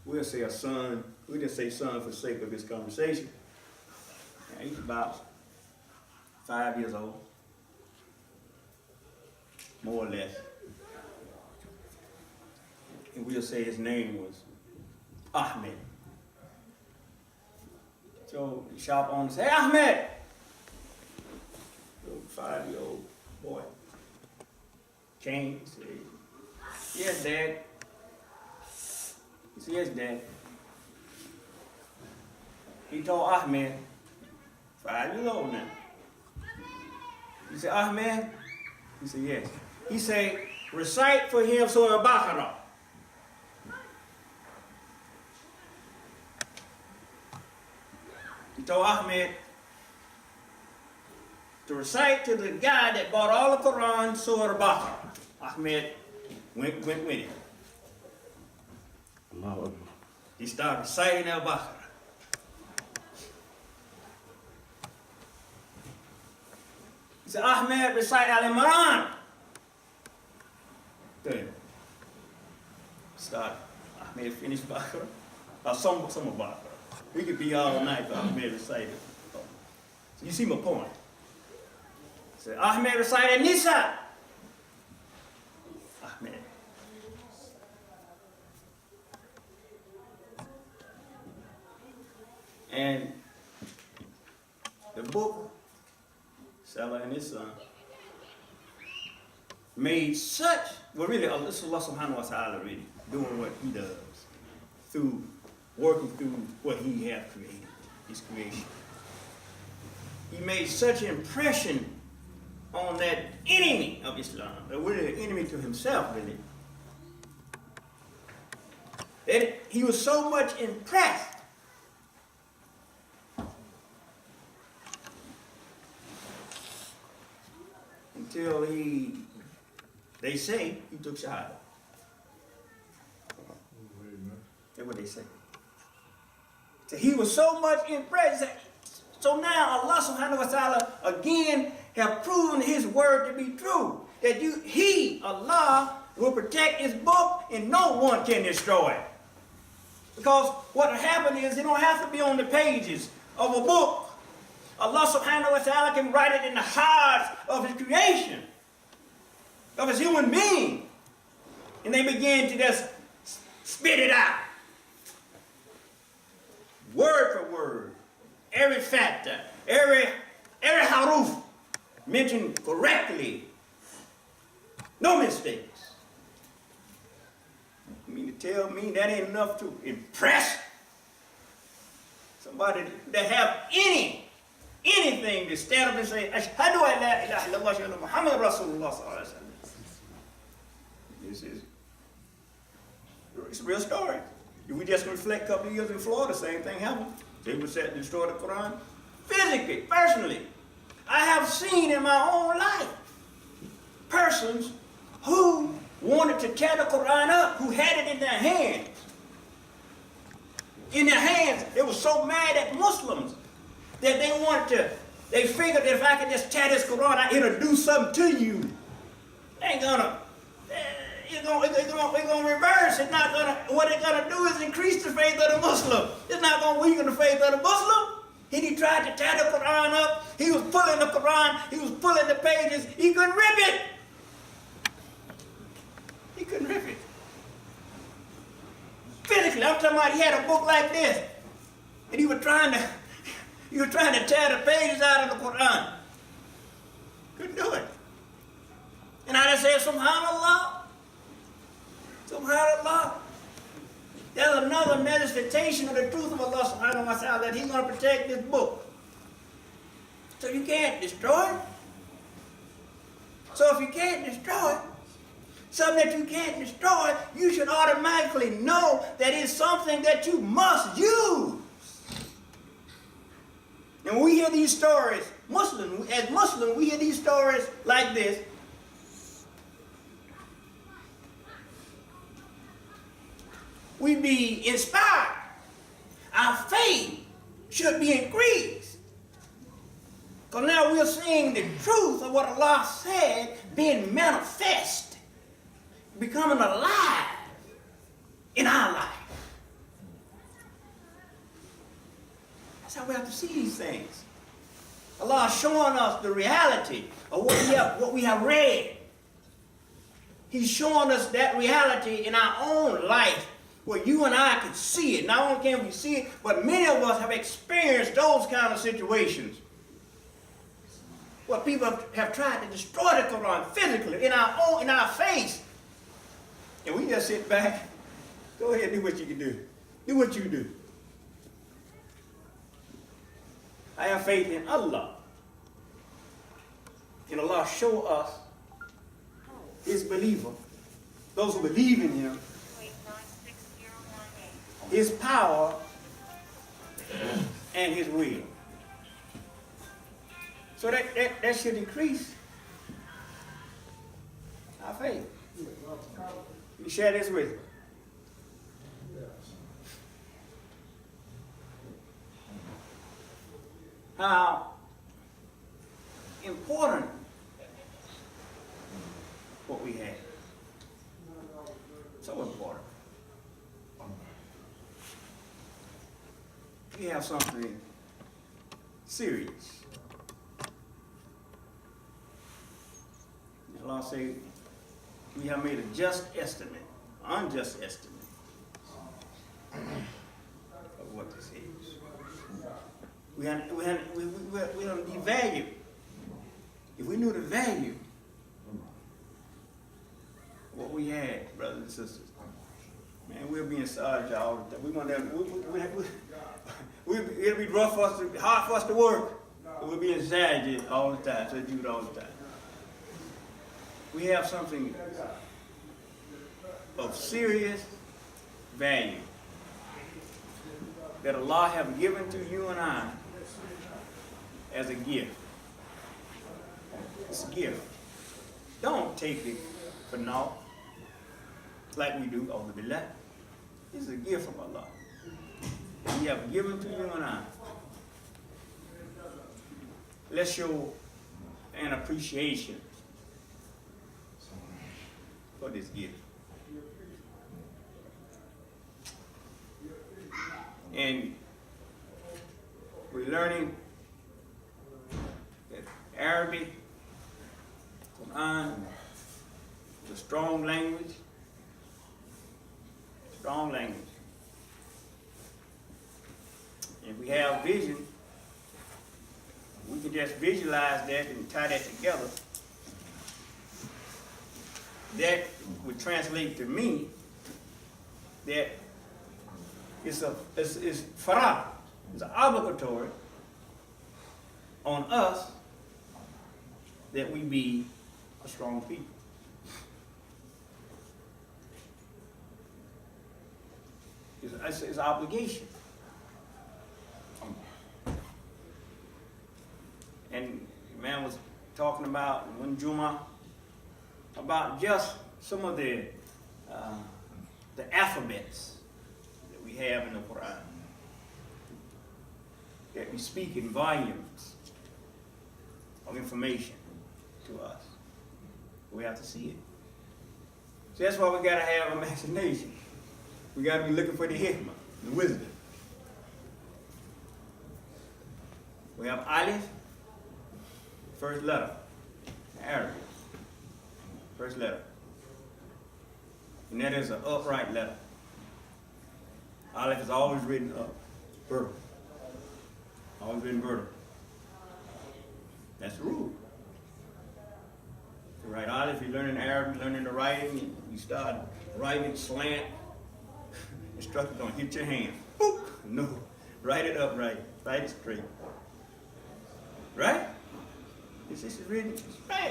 we'll say a son, we just say son for the sake of this conversation. Now, he's about 5 years old, more or less. And we'll say his name was Ahmed. So the shop owner said, "Hey, Ahmed!" Little 5-year-old boy came and said, "Yes, Dad." He said, "Yes, Dad." He told Ahmed, 5 years old now. He said, "Ahmed?" He said, "Yes." He said, "Recite for him Surah Al-Baqarah." He told Ahmed to recite to the guy that bought all the Quran, Surah Al-Baqarah. Ahmed went with it. He started reciting Al-Baqarah. He said, "Ahmed, recite Al-Imran." Then start. Ahmed finished Baqarah. Some of Baqarah. We could be all night, but Ahmed recited. So you see my point. He said, "Ahmed recited Nisa." Ahmed. And the book, Salah and his son, made such, well really, this is Allah subhanahu wa ta'ala really doing what he does, working through what he has created, his creation. He made such an impression on that enemy of Islam, or really an enemy to himself really, that he was so much impressed until they say he took Shahada. That's what they say. So he was so much impressed. So now Allah subhanahu wa ta'ala again have proven his word to be true. That Allah, will protect his book and no one can destroy it. Because what will happen is it don't have to be on the pages of a book. Allah subhanahu wa ta'ala can write it in the hearts of his creation, of his human being. And they begin to just spit it out. Word for word. Every factor, every haruf mentioned correctly. No mistakes. You mean to tell me that ain't enough to impress somebody that have anything to stand up and say, "Ashhadu an la ilaha illallah wa ashhadu Muhammad Rasulullah sallallahu alaihi wasallam." It's a real story. If we just reflect a couple of years in Florida, the same thing happened. They would set and destroy the Quran physically, personally. I have seen in my own life persons who wanted to tear the Quran up, who had it in their hands. In their hands, they were so mad at Muslims that they figured that if I could just tear this Quran, it'll do something to you. It's gonna reverse. It's not gonna. What it's gonna do is increase the faith of the Muslim. It's not gonna weaken the faith of the Muslim. And he tried to tear the Quran up. He was pulling the Quran. He was pulling the pages. He couldn't rip it. He couldn't rip it. Physically, I'm talking about he had a book like this. And he was trying to tear the pages out of the Quran. Couldn't do it. And I just said, subhanallah. Subhanallah. There's another manifestation of the truth of Allah subhanahu wa ta'ala that he's going to protect this book. So you can't destroy it. So if you can't destroy it, something that you can't destroy, you should automatically know that it's something that you must use. And when we hear these stories, as Muslims, we hear these stories like this. We be inspired. Our faith should be increased. Because now we're seeing the truth of what Allah said being manifest, becoming alive in our life. That's how we have to see these things. Allah is showing us the reality of what we have read. He's showing us that reality in our own life, where you and I can see it. Not only can we see it, but many of us have experienced those kind of situations where people have tried to destroy the Quran physically in our face. And we just sit back, go ahead, do what you can do. Do what you do. I have faith in Allah. Can Allah show us His believer, those who believe in Him, His power and His will. So that should increase our faith. You share this with me. How important what we have. So important. We have something serious. Allah say we have made a just estimate, unjust estimate of what this is. We don't devalue. If we knew the value of what we had, brothers and sisters, man, we'll be inside y'all. It'll be rough for us, hard for us to work. We'll be inside you all the time, so do it all the time. We have something of serious value that Allah have given to you and I as a gift. It's a gift. Don't take it for naught like we do over the left. It's a gift from Allah. He have given to you and I. Let's show an appreciation for this gift. And we're learning that Arabic, Quran, is a strong language. Strong language. If we have vision, we can just visualize that and tie that together. That would translate to me that it's farah, it's obligatory on us that we be a strong people. It's an obligation. And the man was talking about one Juma about just some of the alphabets that we have in the Quran, that we speak in volumes of information to us. We have to see it. So that's why we got to have imagination. We got to be looking for the hikmah, the wisdom. We have alif, first letter, Arabic, first letter. And that is an upright letter. Aleph is always written up, vertical. Always written vertical. That's the rule. To write Aleph, you're learning Arabic, you're learning the writing, you start writing slant, instructor's gonna hit your hand. Boop! No. Write it upright. Write it straight. Right? This is written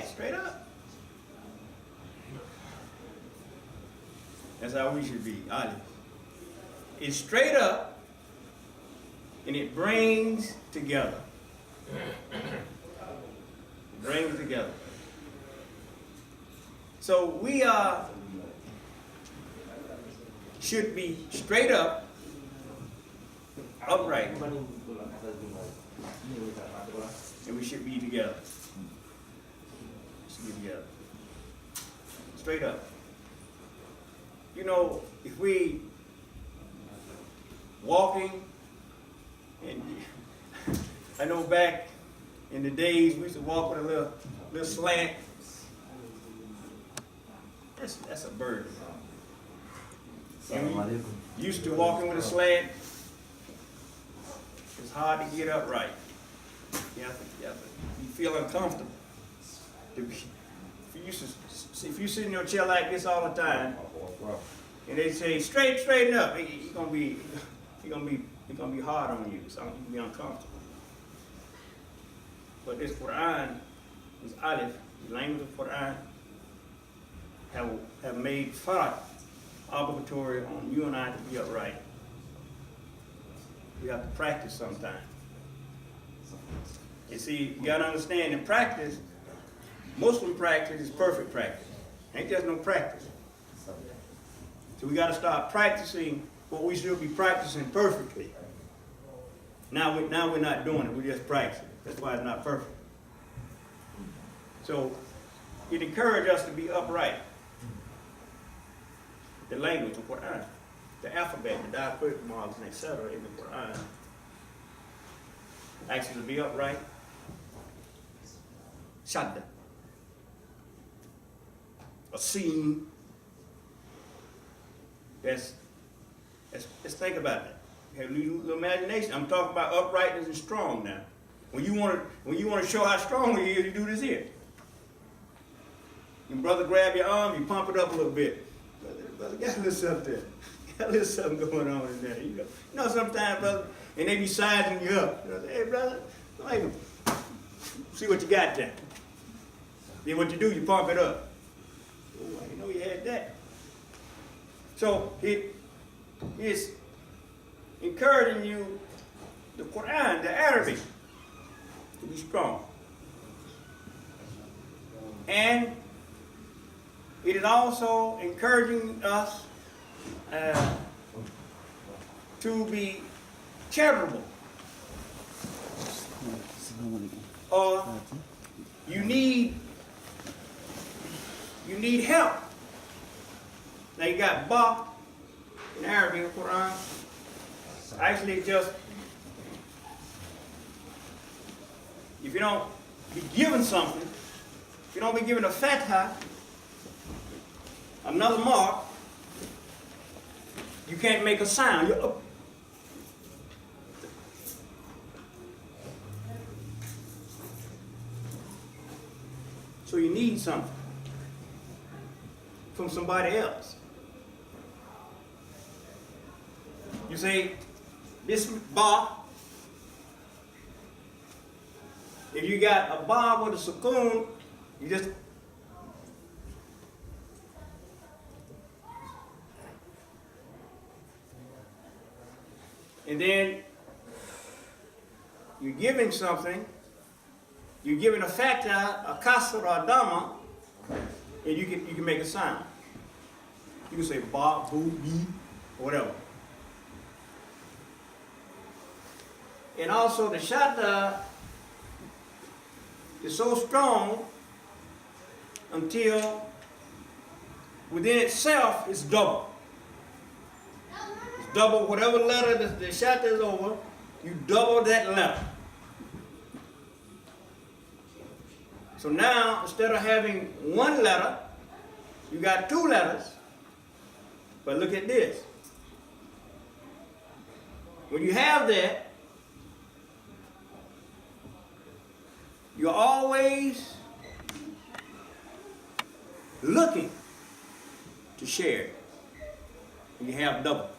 straight up. That's how we should be, Aleph. It's straight up and it brings together. Brings together. So we should be straight up, upright, and we should be together. Should be together. Straight up. You know, if we walking, and I know back in the days we used to walk with a little slant. That's a burden. Used to walking with a slant. It's hard to get upright. You have to you feel uncomfortable. If you sit in your chair like this all the time, and they say straighten up, it's gonna be hard on you. It's gonna be uncomfortable. But this Quran, this Aleph, the language of Quran, have made farad obligatory on you and I to be upright. We have to practice sometime. You see, you gotta understand, in practice, Muslim practice is perfect practice. Ain't just no practice. So we gotta start practicing what we should be practicing perfectly. Now we're not doing it, we're just practicing. That's why it's not perfect. So it encouraged us to be upright. The language of Quran, the alphabet, the diacritic marks, and etc. in the Quran actually to be upright. Shadda. A scene. Let's think about that. Have a little imagination. I'm talking about uprightness and strong now. When you want to show how strong you are, you do this here. Your brother grab your arm, you pump it up a little bit. Brother, got a little something. Got a little something going on in there. You know sometimes, brother, and they be sizing you up. You know, hey, brother, see what you got there. Then what you do, you pump it up. Oh, I didn't know you had that. So it is encouraging you, the Quran, the Arabic, to be strong. And it is also encouraging us to be charitable. Or you need help. Now you got ba in Arabic in the Quran. Actually, just if you don't be given something, if you don't be given a fatha, another mark, you can't make a sound. You're up. So you need something from somebody else. You say, this ba, if you got a ba with a sukoon, you just and then you're giving something, you're giving a fatha, a kasra, or a dhamma, and you can make a sound. You can say ba, boo, bi, or whatever. And also the shadda is so strong until within itself it's double. It's double whatever letter the shadda is over, you double that letter. So now, instead of having one letter, you got two letters. But look at this. When you have that, you're always looking to share. When you have double.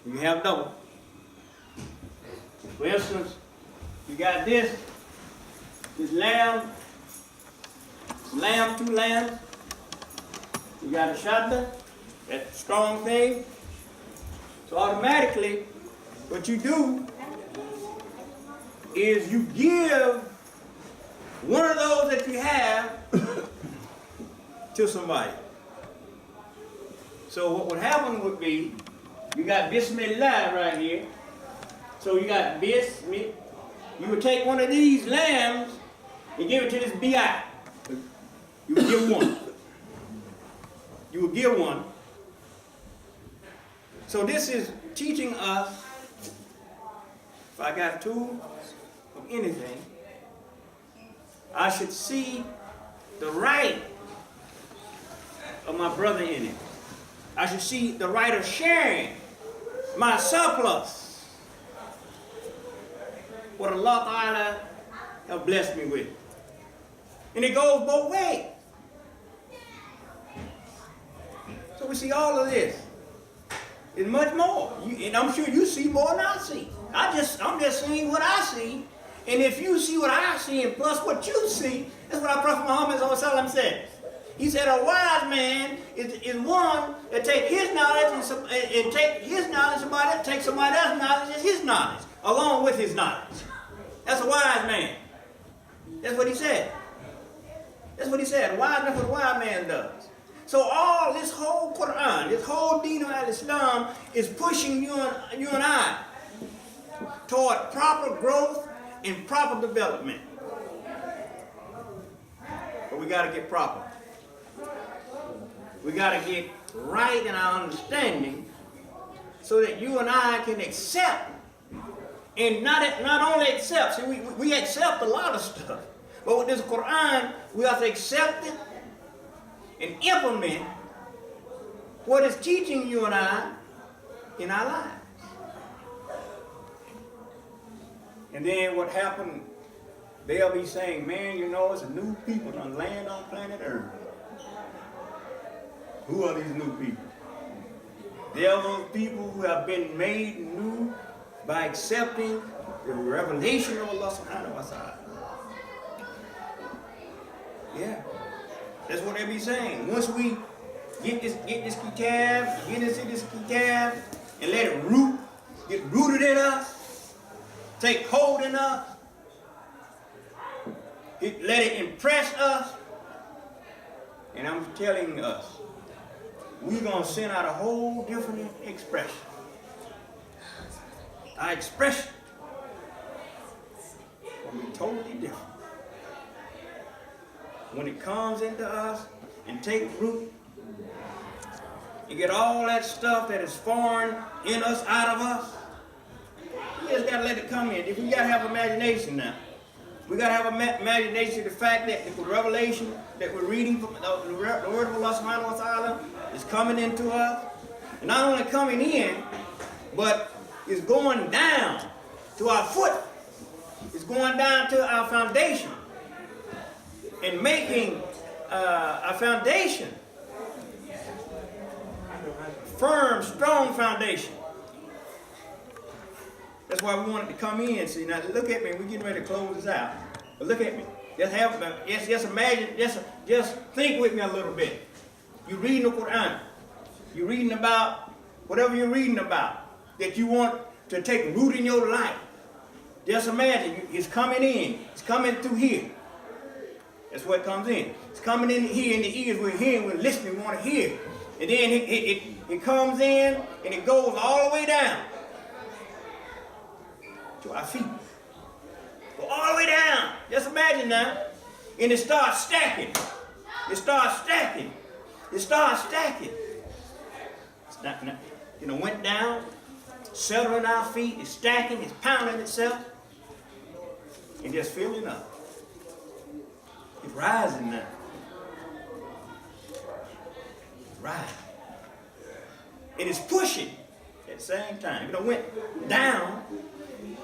When you have double. For instance, you got this lamb, two lambs. You got a shotgun, that strong thing. So automatically, what you do is you give one of those that you have to somebody. So what would happen would be, you got Bismillah right here. So you got Bismillah. You would take one of these lambs and give it to this B.I. You would give one. You would give one. So this is teaching us, if I got a tool of anything, I should see the right of my brother in it. I should see the right of sharing my surplus, what Allah Ta'ala have blessed me with. And it goes both ways. So we see all of this. It's much more. And I'm sure you see more than I see. I'm just seeing what I see. And if you see what I see and plus what you see, that's what our Prophet Muhammad said. He said a wise man is one that take his knowledge and take his knowledge, take somebody else's knowledge as his knowledge, along with his knowledge. That's a wise man. That's what he said. That's what he said. That's what a wise man does. So all this whole Quran, this whole Deen of Islam is pushing you and I toward proper growth and proper development. But we got to get proper. We got to get right in our understanding so that you and I can accept. And not only accept, see, we accept a lot of stuff. But with this Quran, we have to accept it and implement what it's teaching you and I in our lives. And then what happened, they'll be saying, man, you know, it's a new people on land on planet Earth. Who are these new people? They are those people who have been made new by accepting the revelation of Allah subhanahu wa ta'ala. Yeah. That's what they be saying. Once we get this kitab, get into this kitab, and let it get rooted in us, take hold in us, let it impress us, and I'm telling us, we're going to send out a whole different expression. Our expression will be totally different. When it comes into us and take root, and get all that stuff that is foreign in us out of us, we just got to let it come in. We got to have imagination now. We got to have imagination of the fact that the revelation that we're reading from the word of Allah subhanahu wa ta'ala is coming into us. And not only coming in, but it's going down to our foot. It's going down to our foundation. And making a foundation, firm, strong foundation. That's why we want it to come in. See, now look at me. We're getting ready to close this out. But look at me. Just imagine. Just think with me a little bit. You're reading the Quran. You're reading about whatever you're reading about that you want to take root in your life. Just imagine it's coming in. It's coming through here. That's where it comes in. It's coming in here in the ears. We're hearing, we're listening, we want to hear. And then it comes in and it goes all the way down to our feet. Go all the way down. Just imagine now. And it starts stacking. It starts stacking. It starts stacking. It's not, went down, settled on our feet. It's stacking. It's pounding itself. And just filling up. It's rising now. It's rising. It is pushing. at the same time. It went down,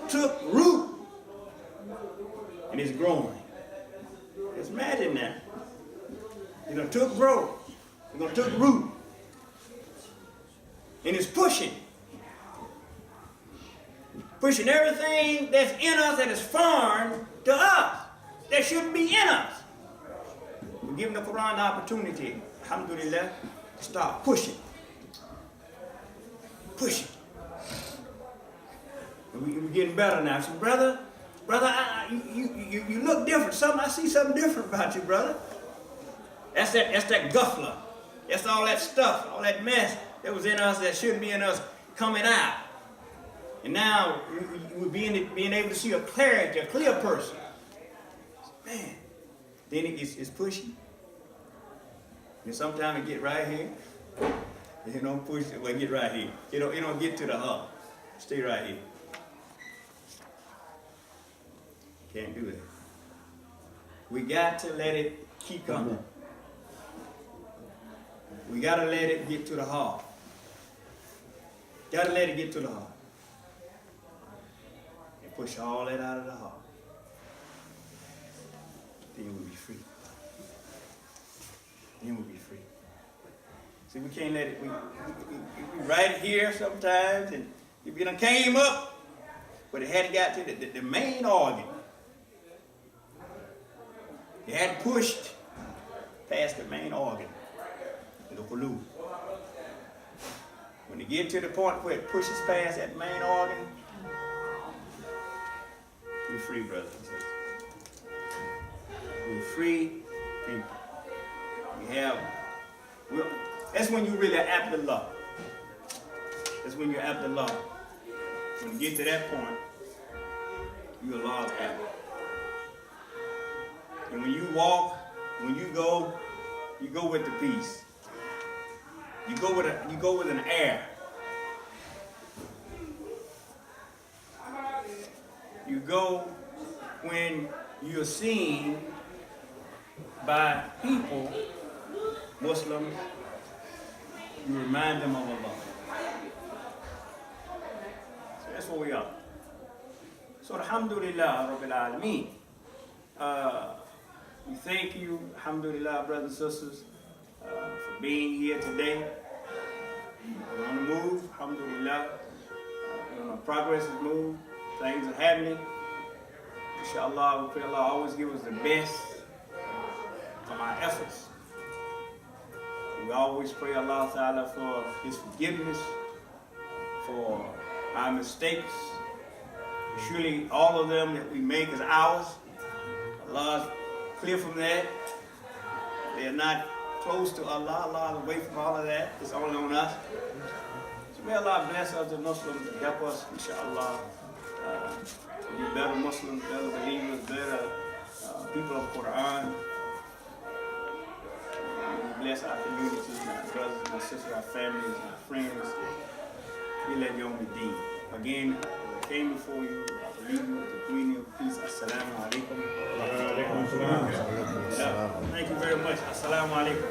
took root, and it's growing. Just imagine that. Took growth. Took root. And it's pushing. Pushing everything that's in us that is foreign to us. That shouldn't be in us. We're giving the Quran the opportunity, alhamdulillah, to start pushing. Pushing. And we're getting better now. So, brother, you look different. I see something different about you, brother. That's that guffler. That's all that stuff, all that mess that was in us that shouldn't be in us coming out. And now we're being able to see a clear person. Man, then it's pushy. And sometimes it get right here. Push it. Well, get right here. It don't get to the heart. Stay right here. Can't do that. We got to let it keep coming. We got to let it get to the heart. Got to let it get to the heart. And push all that out of the heart. Then we'll be free. Then we'll be free. See, we can't let it, we right here sometimes, and if it came up, but it hadn't got to the main organ. It hadn't pushed past the main organ, the qulub. When you get to the point where it pushes past that main organ, we're free, brothers and sisters. We're free people. That's when you really apt the law. That's when you're apt the law. When you get to that point, you're a law apt. And when you walk, when you go with the peace. You go with an air. You go when you're seen by people, Muslims, you remind them of Allah. So that's where we are. So alhamdulillah, Rabbil Alameen. We thank you, alhamdulillah, brothers and sisters, for being here today. We're on the move, alhamdulillah. Progress is moved, things are happening. Inshallah, we pray Allah always give us the best from our efforts. We always pray Allah Ta'ala for His forgiveness, for our mistakes. Surely all of them that we make is ours. Allah is clear from that. They are not close to Allah. Allah is away from all of that. It's only on us. So may Allah bless us, the Muslims, and help us, inshallah, to be better Muslims, better believers, better people of Quran. Bless our communities, our brothers and our sisters, our families, our friends. We let you on the deen. Again, I came before you. I leave you with the greeting of peace. Assalamu alaikum. Thank you very much. Assalamu alaikum.